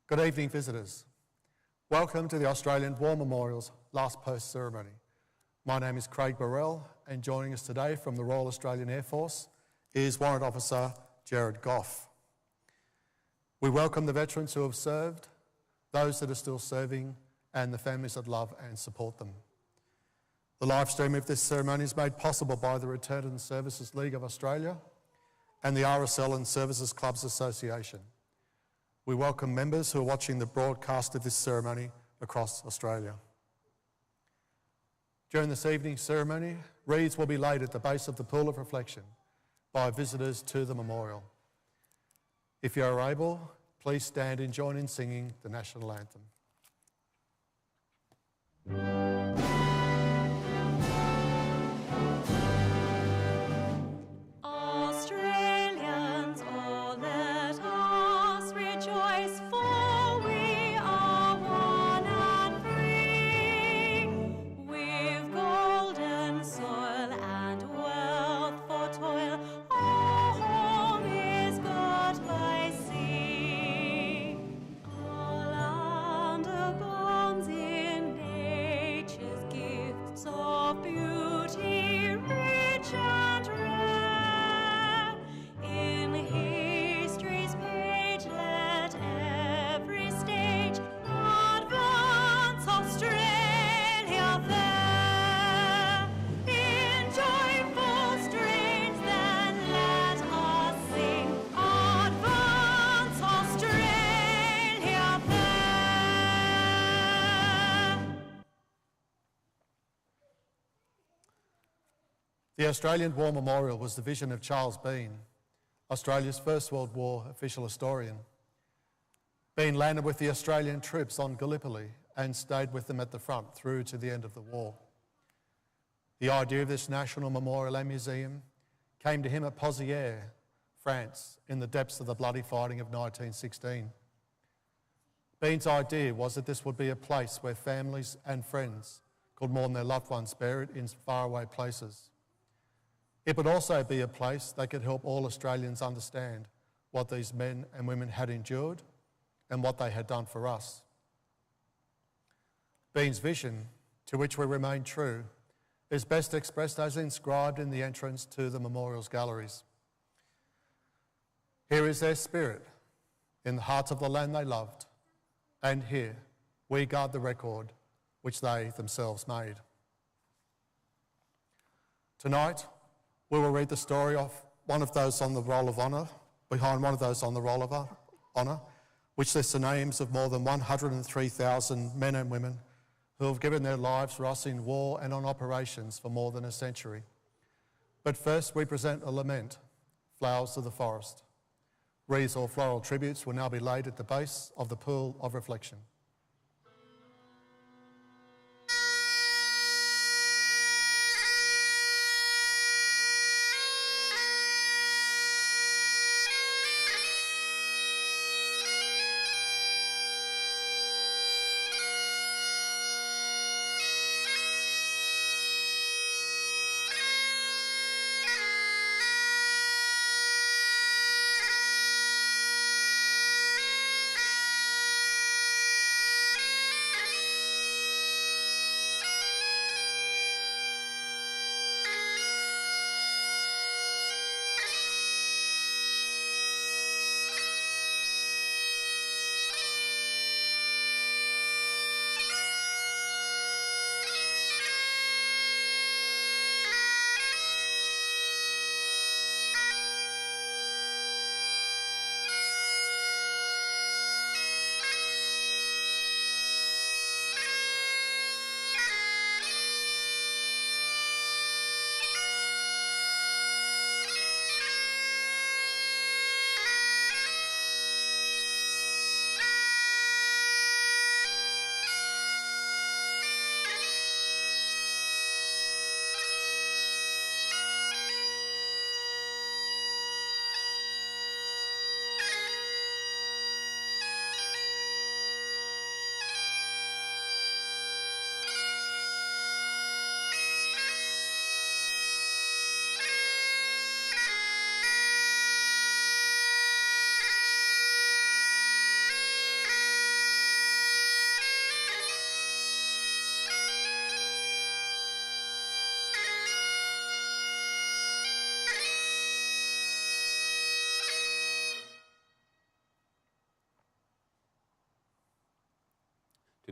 Good evening, visitors. Welcome to the Australian War Memorial's last post ceremony. My name is Craig Burrell, and joining us today from the Royal Australian Air Force is Warrant Officer Jared Goff. We welcome the veterans who have served, those that are still serving, and the families that love and support them. The live stream of this ceremony is made possible by the Return and Services League of Australia and the RSL and Services Clubs Association. We welcome members who are watching the broadcast of this ceremony across Australia. During this evening's ceremony, wreaths will be laid at the base of the pool of reflection by visitors to the memorial. If you are able, please stand and join in singing the National Anthem. The Australian War Memorial was the vision of Charles Bean, Australia's First World War official historian. Bean landed with the Australian troops on Gallipoli and stayed with them at the front through to the end of the war. The idea of this National Memorial and Museum came to him at Pozières, France, in the depths of the bloody fighting of 1916. Bean's idea was that this would be a place where families and friends could mourn their loved ones buried in faraway places. It would also be a place that could help all Australians understand what these men and women had endured and what they had done for us. Bean's vision, to which we remain true, is best expressed as inscribed in the entrance to the memorial's galleries. Here is their spirit, in the heart of the land they loved, and here we guard the record which they themselves made. Tonight, we will read the story of one of those on the Roll of Honour, behind one of those on the Roll of Honour, which lists the names of more than 103,000 men and women who have given their lives for us in war and on operations for more than a century. But first we present a lament, Flowers of the Forest. Wreaths or floral tributes will now be laid at the base of the pool of reflection.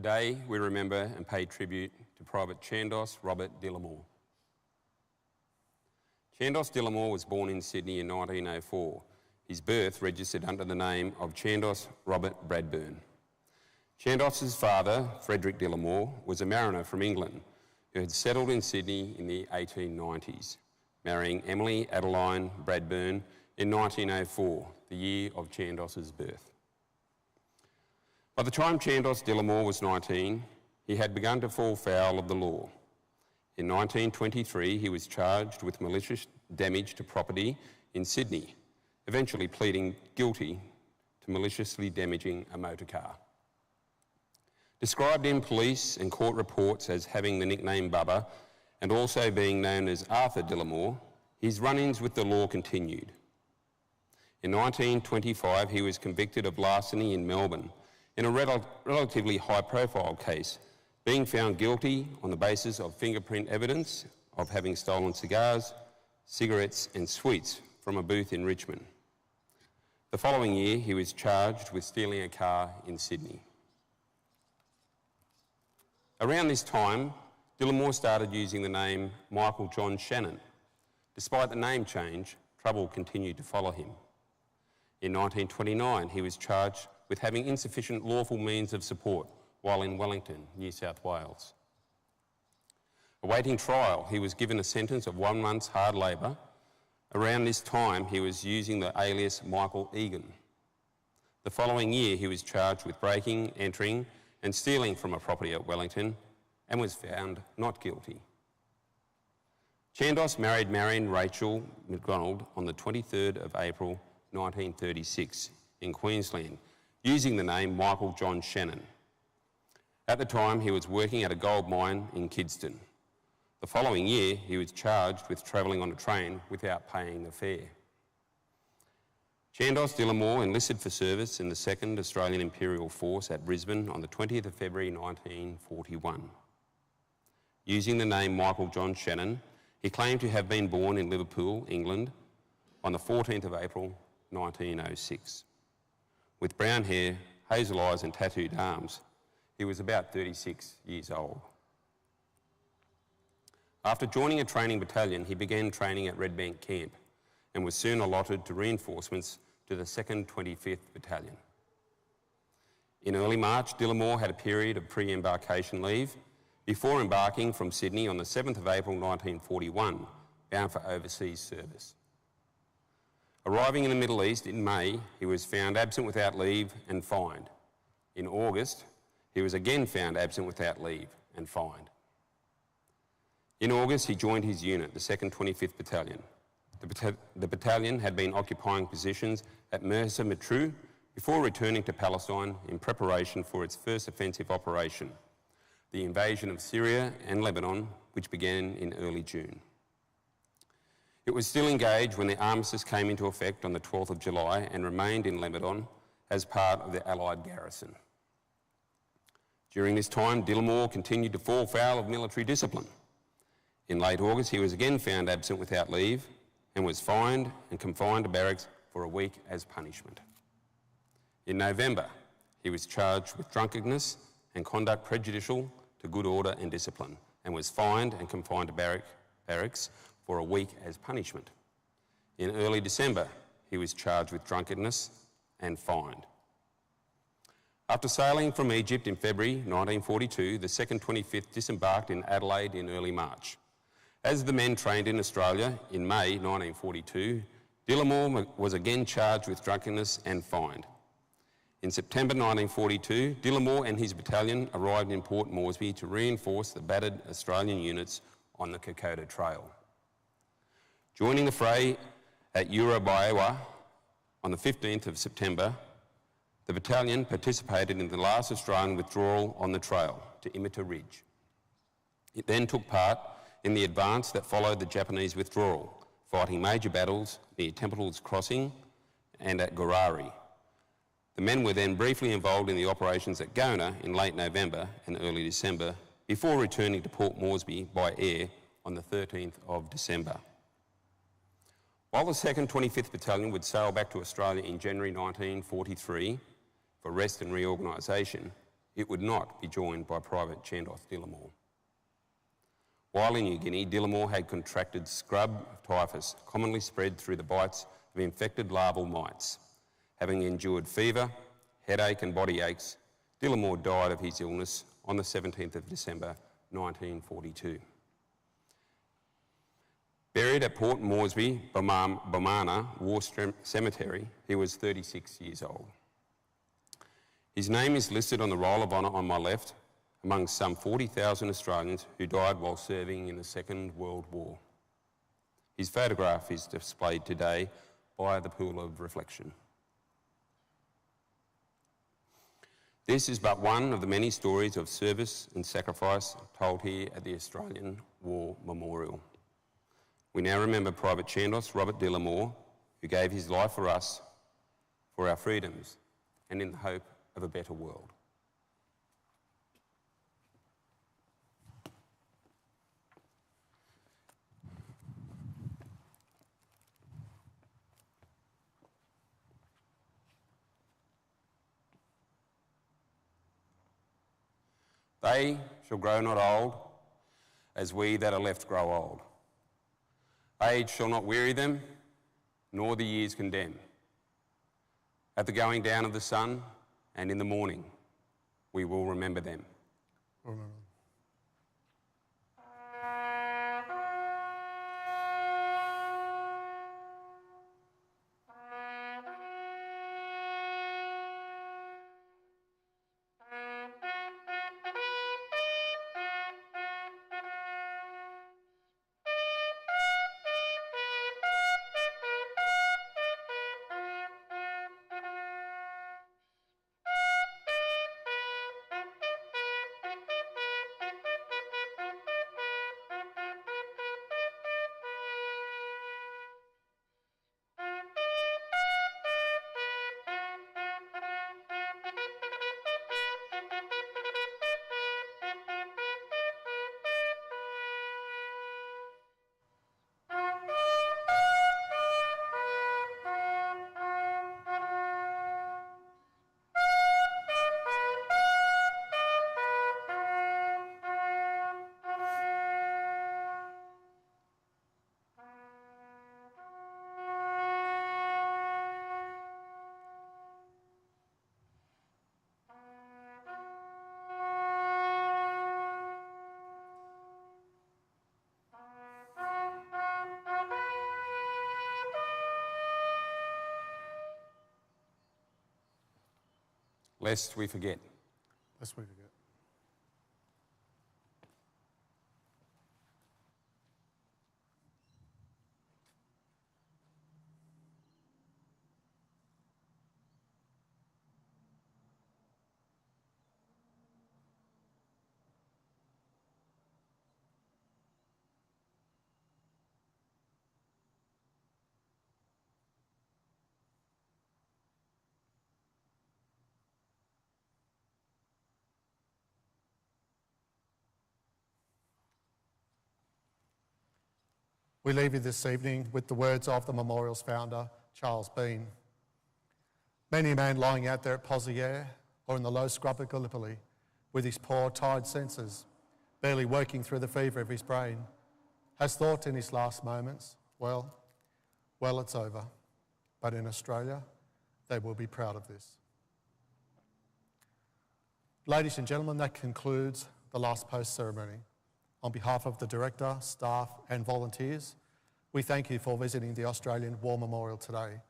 Today, we remember and pay tribute to Private Chandos Robert Dillamore. Chandos Dillamore was born in Sydney in 1904. His birth registered under the name of Chandos Robert Bradburn. Chandos's father, Frederick Dillamore, was a mariner from England who had settled in Sydney in the 1890s, marrying Emily Adeline Bradburn in 1904, the year of Chandos's birth. By the time Chandos Dillamore was 19, he had begun to fall foul of the law. In 1923, he was charged with malicious damage to property in Sydney, eventually pleading guilty to maliciously damaging a motor car. Described in police and court reports as having the nickname Bubba and also being known as Arthur Dillamore, his run-ins with the law continued. In 1925, he was convicted of larceny in Melbourne in a relatively high-profile case, being found guilty on the basis of fingerprint evidence of having stolen cigars, cigarettes and sweets from a booth in Richmond. The following year, he was charged with stealing a car in Sydney. Around this time, Dillamore started using the name Michael John Shannon. Despite the name change, trouble continued to follow him. In 1929, he was charged with having insufficient lawful means of support while in Wellington, New South Wales. Awaiting trial, he was given a sentence of 1 month's hard labour. Around this time, he was using the alias Michael Egan. The following year, he was charged with breaking, entering and stealing from a property at Wellington and was found not guilty. Chandos married Marion Rachel McDonald on the 23rd of April 1936 in Queensland, using the name Michael John Shannon. At the time, he was working at a gold mine in Kidston. The following year, he was charged with travelling on a train without paying a fare. Chandos Dillamore enlisted for service in the 2nd Australian Imperial Force at Brisbane on the 20th of February 1941. Using the name Michael John Shannon, he claimed to have been born in Liverpool, England, on the 14th of April 1906. With brown hair, hazel eyes and tattooed arms, he was about 36 years old. After joining a training battalion, he began training at Redbank Camp and was soon allotted to reinforcements to the 2nd 25th Battalion. In early March, Dillamore had a period of pre-embarkation leave before embarking from Sydney on the 7th of April 1941, bound for overseas service. Arriving in the Middle East in May, he was found absent without leave and fined. In August, he was again found absent without leave and fined. In August, he joined his unit, the 2nd 25th Battalion. The battalion had been occupying positions at Mersa Matruh before returning to Palestine in preparation for its first offensive operation, the invasion of Syria and Lebanon, which began in early June. It was still engaged when the armistice came into effect on the 12th of July and remained in Lebanon as part of the Allied garrison. During this time, Dillamore continued to fall foul of military discipline. In late August, he was again found absent without leave and was fined and confined to barracks for a week as punishment. In November, he was charged with drunkenness and conduct prejudicial to good order and discipline and was fined and confined to barracks for a week as punishment. In early December, he was charged with drunkenness and fined. After sailing from Egypt in February 1942, the 2nd 25th disembarked in Adelaide in early March. As the men trained in Australia in May 1942, Dillamore was again charged with drunkenness and fined. In September 1942, Dillamore and his battalion arrived in Port Moresby to reinforce the battered Australian units on the Kokoda Trail. Joining the fray at Urabaewa on the 15th of September, the battalion participated in the last Australian withdrawal on the trail to Imita Ridge. It then took part in the advance that followed the Japanese withdrawal, fighting major battles near Temple's Crossing and at Gorari. The men were then briefly involved in the operations at Gona in late November and early December, before returning to Port Moresby by air on the 13th of December. While the 2nd 25th Battalion would sail back to Australia in January 1943 for rest and reorganisation, it would not be joined by Private Chandos Dillamore. While in New Guinea, Dillamore had contracted scrub typhus, commonly spread through the bites of infected larval mites. Having endured fever, headache and body aches, Dillamore died of his illness on the 17th of December 1942. Buried at Port Moresby, Bomana War Cemetery, he was 36 years old. His name is listed on the Roll of Honour on my left, among some 40,000 Australians who died while serving in the Second World War. His photograph is displayed today by the Pool of Reflection. This is but one of the many stories of service and sacrifice told here at the Australian War Memorial. We now remember Private Chandos Robert Dillamore, who gave his life for us, for our freedoms, and in the hope of a better world. They shall grow not old, as we that are left grow old. Age shall not weary them, nor the years condemn. At the going down of the sun and in the morning, we will remember them. Remember. Lest we forget. Lest we forget. We leave you this evening with the words of the memorial's founder, Charles Bean. Many a man lying out there at Pozieres or in the low scrub at Gallipoli with his poor, tired senses, barely working through the fever of his brain, has thought in his last moments, well, it's over. But in Australia, they will be proud of this. Ladies and gentlemen, that concludes the last post ceremony. On behalf of the Director, staff and volunteers, we thank you for visiting the Australian War Memorial today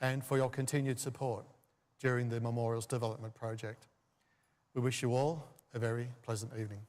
and for your continued support during the Memorial's development project. We wish you all a very pleasant evening.